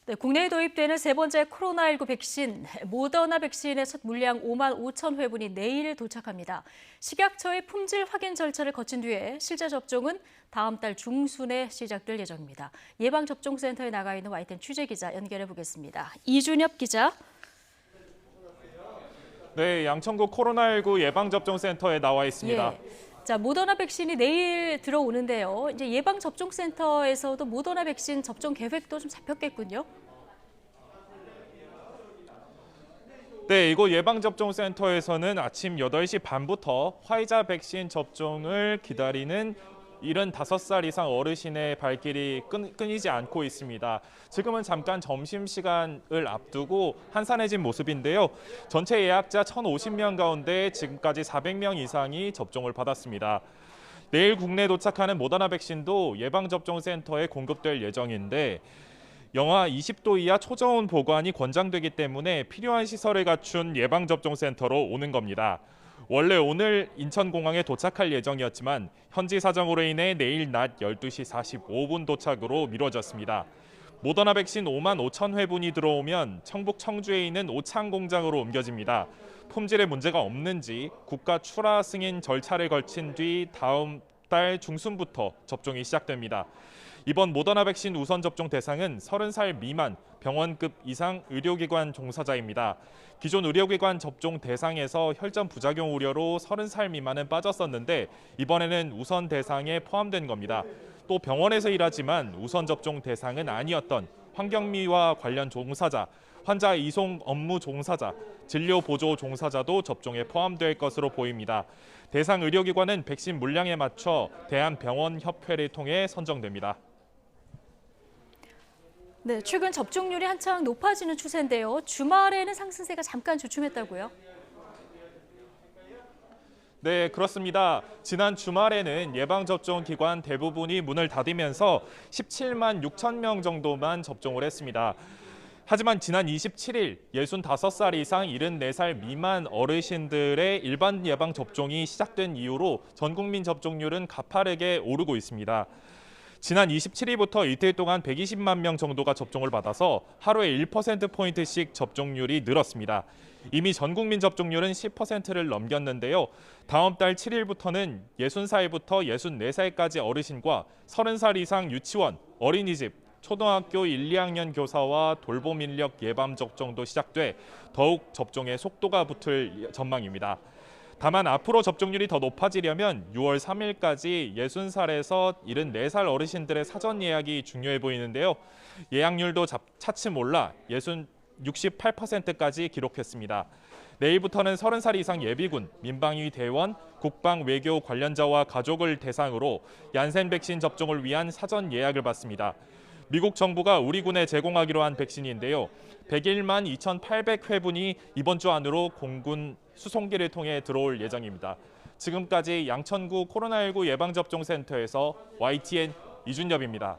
네, 국내에 도입되는 세 번째 코로나19 백신, 모더나 백신의 첫 물량 5만 5천 회분이 내일 도착합니다. 식약처의 품질 확인 절차를 거친 뒤에 실제 접종은 다음 달 중순에 시작될 예정입니다. 예방접종센터에 나가 있는 YTN 취재기자 연결해 보겠습니다. 이준엽 기자. 네, 양천구 코로나19 예방접종센터에 나와 있습니다. 예. 자, 모더나 백신이 내일 들어오는데요. 이제 예방접종센터에서도 모더나 백신 접종 계획도 좀 잡혔겠군요. 네, 이곳 예방접종센터에서는 아침 8시 반부터 화이자 백신 접종을 기다리는 75살 이상 어르신의 발길이 끊이지 않고 있습니다. 지금은 잠깐 점심시간을 앞두고 한산해진 모습인데요. 전체 예약자 1,050명 가운데 지금까지 400명 이상이 접종을 받았습니다. 내일 국내에 도착하는 모더나 백신도 예방접종센터에 공급될 예정인데 영하 20도 이하 초저온 보관이 권장되기 때문에 필요한 시설을 갖춘 예방접종센터로 오는 겁니다. 원래 오늘 인천공항에 도착할 예정이었지만 현지 사정으로 인해 내일 낮 12시 45분 도착으로 미뤄졌습니다. 모더나 백신 5만 5천 회분이 들어오면 청북 청주에 있는 오창 공장으로 옮겨집니다. 품질에 문제가 없는지 국가 출하 승인 절차를 거친 뒤 다음 달 중순부터 접종이 시작됩니다. 이번 모더나 백신 우선 접종 대상은 30살 미만 병원급 이상 의료기관 종사자입니다. 기존 의료기관 접종 대상에서 혈전 부작용 우려로 30살 미만은 빠졌었는데 이번에는 우선 대상에 포함된 겁니다. 또 병원에서 일하지만 우선 접종 대상은 아니었던 환경미와 관련 종사자, 환자 이송 업무 종사자, 진료 보조 종사자도 접종에 포함될 것으로 보입니다. 대상 의료기관은 백신 물량에 맞춰 대한병원협회를 통해 선정됩니다. 네, 최근 접종률이 한창 높아지는 추세인데요. 주말에는 상승세가 잠깐 주춤했다고요? 네, 그렇습니다. 지난 주말에는 예방접종 기관 대부분이 문을 닫으면서 17만 6천 명 정도만 접종을 했습니다. 하지만 지난 27일 65살 이상 74살 미만 어르신들의 일반 예방접종이 시작된 이후로 전국민 접종률은 가파르게 오르고 있습니다. 지난 27일부터 이틀 동안 120만 명 정도가 접종을 받아서 하루에 1%포인트씩 접종률이 늘었습니다. 이미 전 국민 접종률은 10%를 넘겼는데요. 다음 달 7일부터는 60살부터 64살까지 어르신과 30살 이상 유치원, 어린이집, 초등학교 1, 2학년 교사와 돌봄 인력 예방 접종도 시작돼 더욱 접종의 속도가 붙을 전망입니다. 다만 앞으로 접종률이 더 높아지려면 6월 3일까지 60살에서 74살 어르신들의 사전 예약이 중요해 보이는데요. 예약률도 차츰 올라 68%까지 기록했습니다. 내일부터는 30살 이상 예비군, 민방위 대원, 국방 외교 관련자와 가족을 대상으로 얀센 백신 접종을 위한 사전 예약을 받습니다. 미국 정부가 우리 군에 제공하기로 한 백신인데요. 101만 2,800회분이 이번 주 안으로 공군 수송기를 통해 들어올 예정입니다. 지금까지 양천구 코로나19 예방접종센터에서 YTN 이준엽입니다.